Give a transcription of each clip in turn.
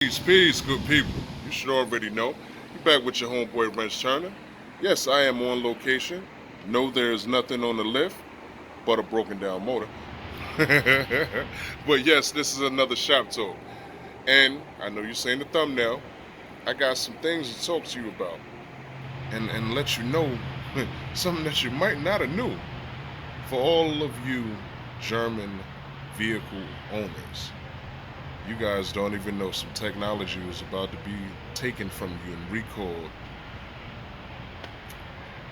Peace, good people. You should already know. You're back with your homeboy Wrenchturna. Yes, I am on location. No, there's nothing on the lift but a broken down motor. But yes, this is another shop talk. And I know you're saying the thumbnail. I got some things to talk to you about and let you know something that you might not have knew. For all of you German vehicle owners, you guys don't even know some technology was about to be taken from you and recalled.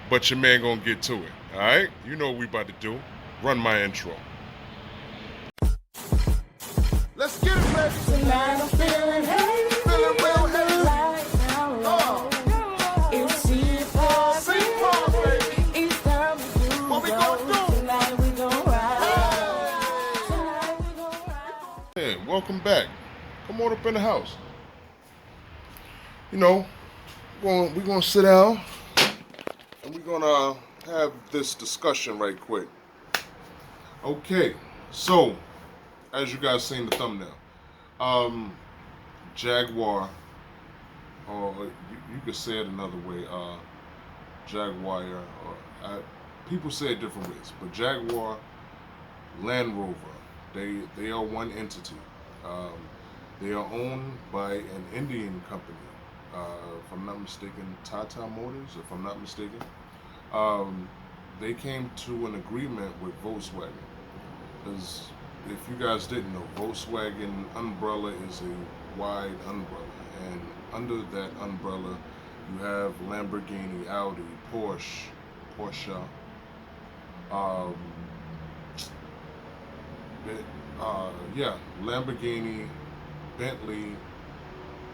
But your man gonna get to it, alright? You know what we about to do. Run my intro. Let's get it, baby. Tonight I'm feeling hey, Feeling real heavy. like it's C-Pop, baby. it's time to do What we gonna do? Tonight we gon' ride. Tonight we gon' ride. Hey, welcome back. Come on up in the house. You know, we're gonna sit down and we're gonna have this discussion right quick. Okay, so as you guys seen the thumbnail, Jaguar, or you could say it another way, Jaguar, or people say it different ways, but Jaguar, Land Rover, they are one entity. They are owned by an Indian company, if I'm not mistaken, Tata Motors, if I'm not mistaken. They came to an agreement with Volkswagen. Because if you guys didn't know, Volkswagen umbrella is a wide umbrella, and under that umbrella, you have Lamborghini, Audi, Porsche, um, Lamborghini, Bentley,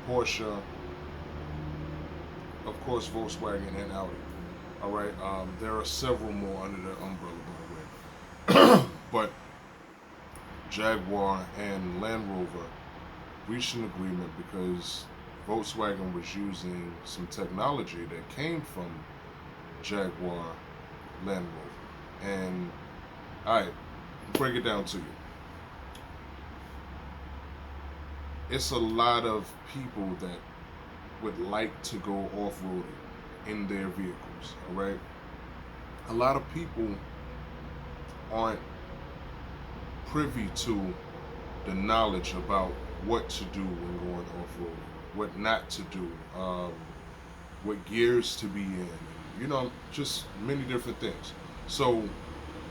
Porsche, of course, Volkswagen and Audi. All right, there are several more under that umbrella, by the way. But Jaguar and Land Rover reached an agreement because Volkswagen was using some technology that came from Jaguar Land Rover. And alright, break it down to you. It's a lot of people that would like to go off-roading in their vehicles, alright? A lot of people aren't privy to the knowledge about what to do when going off-roading, what not to do, what gears to be in, just many different things. So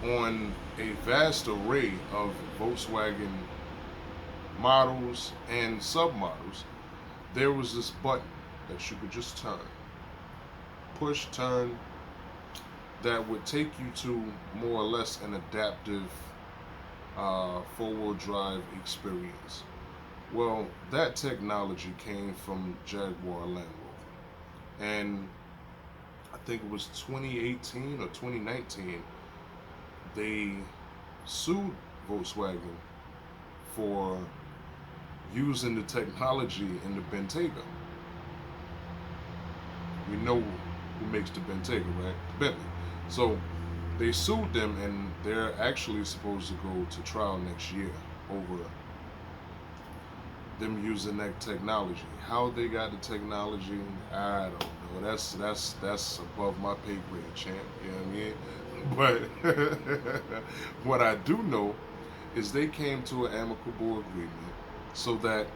on a vast array of Volkswagen models and submodels, there was this button that you could just turn, push, turn, that would take you to more or less an adaptive four-wheel drive experience. Well, that technology came from Jaguar Land Rover, and I think it was 2018 or 2019, they sued Volkswagen for using the technology in the Bentayga. We know who makes the Bentayga, right? Bentley. So they sued them, and they're actually supposed to go to trial next year over them using that technology. How they got the technology, I don't know. That's above my pay grade, champ. You know what I mean? But what I do know is they came to an amicable agreement so that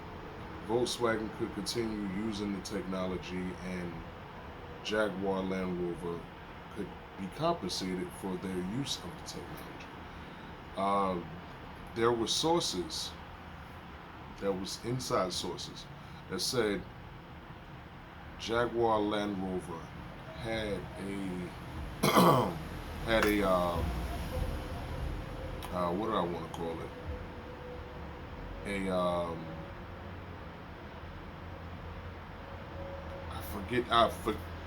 Volkswagen could continue using the technology and Jaguar Land Rover could be compensated for their use of the technology. There were sources, that was inside sources, that said Jaguar Land Rover had a what do I want to call it?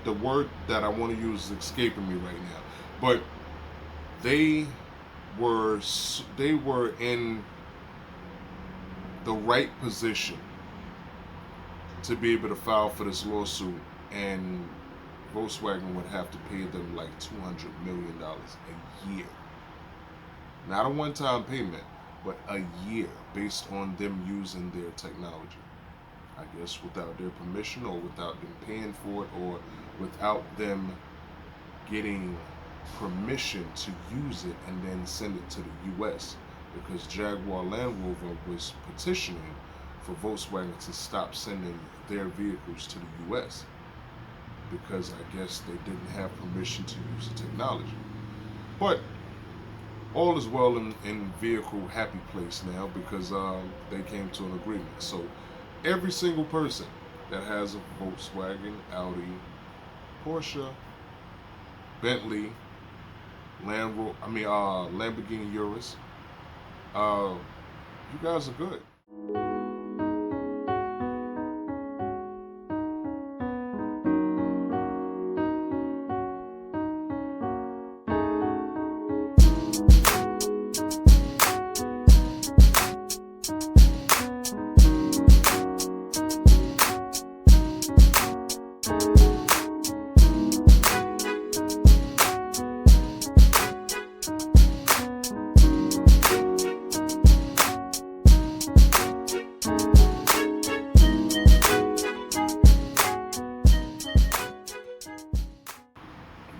The word that I want to use is escaping me right now. But they were in the right position to be able to file for this lawsuit, and Volkswagen would have to pay them like $200 million a year. Not a one-time payment, but a year based on them using their technology. I guess without their permission, or without them paying for it, or without them getting permission to use it and then send it to the US, because Jaguar Land Rover was petitioning for Volkswagen to stop sending their vehicles to the US because I guess they didn't have permission to use the technology. But all is well in vehicle happy place now, because they came to an agreement. So every single person that has a Volkswagen, Audi, Porsche, Bentley, Lamborghini Urus, you guys are good.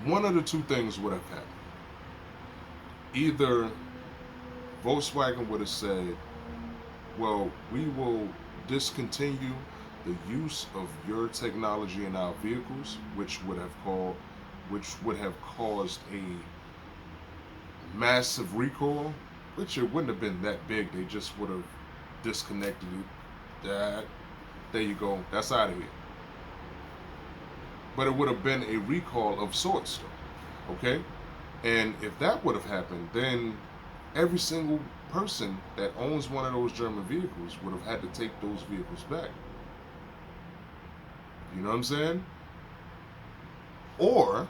One of the two things would have happened. Either Volkswagen would have said, well, we will discontinue the use of your technology in our vehicles, which would have caused a massive recall, which it wouldn't have been that big. They just would have disconnected it. There you go. That's out of here. But it would have been a recall of sorts, though. Okay? And if that would have happened, then every single person that owns one of those German vehicles would have had to take those vehicles back. You know what I'm saying? Or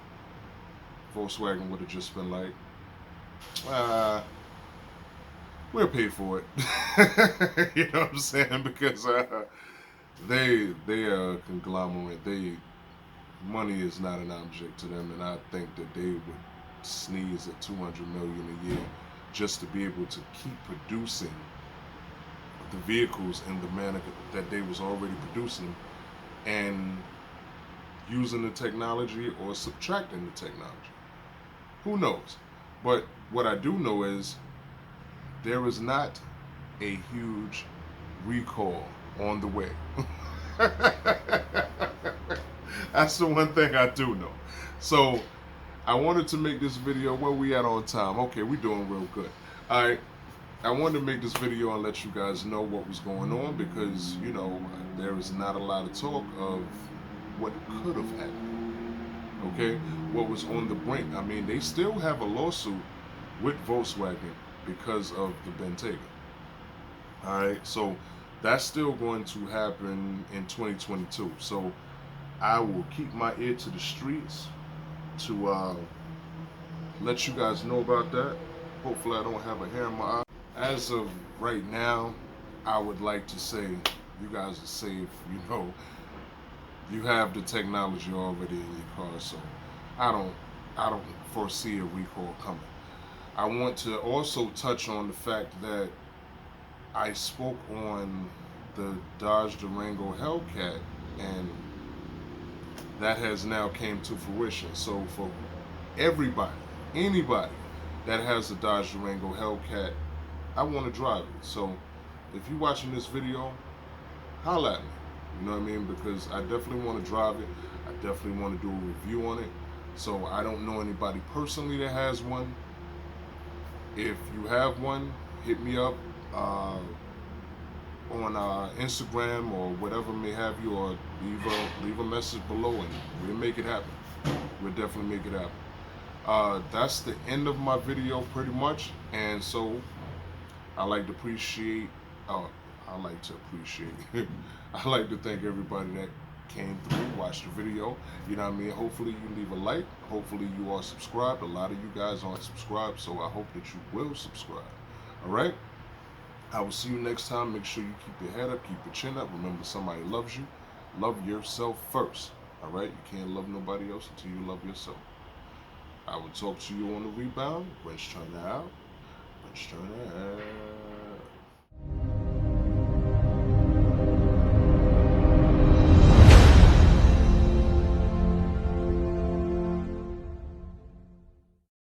Volkswagen would have just been like, we'll pay for it. You know what I'm saying? Because they are a conglomerate. Money is not an object to them, and I think that they would sneeze at $200 million a year just to be able to keep producing the vehicles in the manner that they was already producing, and using the technology or subtracting the technology. Who knows? But what I do know is there is not a huge recall on the way. That's the one thing I do know. So I wanted to make this video. Where we at on time? Okay, we doing real good. All right. I wanted to make this video and let you guys know what was going on, because, you know, there is not a lot of talk of what could have happened. Okay? What was on the brink. I mean, they still have a lawsuit with Volkswagen because of the Bentayga. All right? So that's still going to happen in 2022. So I will keep my ear to the streets to let you guys know about that. Hopefully I don't have a hair in my eye. As of right now, I would like to say you guys are safe. You know, you have the technology already in your car, so I don't foresee a recall coming. I want to also touch on the fact that I spoke on the Dodge Durango Hellcat, and that has now came to fruition. So for everybody, anybody that has a Dodge Durango Hellcat, I want to drive it. So if you're watching this video, holla at me. You know what I mean? Because I definitely want to drive it. I definitely want to do a review on it. So I don't know anybody personally that has one. If you have one, hit me up on Instagram or whatever may have you, or leave a message below, and we'll make it happen. We'll definitely make it happen. That's the end of my video pretty much, and so I like to appreciate I like to thank everybody that came through, watched the video. You know what I mean? Hopefully you leave a like. Hopefully you are subscribed. A lot of you guys aren't subscribed, so I hope that you will subscribe. All right? I will see you next time. Make sure you keep your head up, keep your chin up. Remember, somebody loves you. Love yourself first. All right? You can't love nobody else until you love yourself. I will talk to you on the rebound. Wrenchturna out. Wrenchturna out.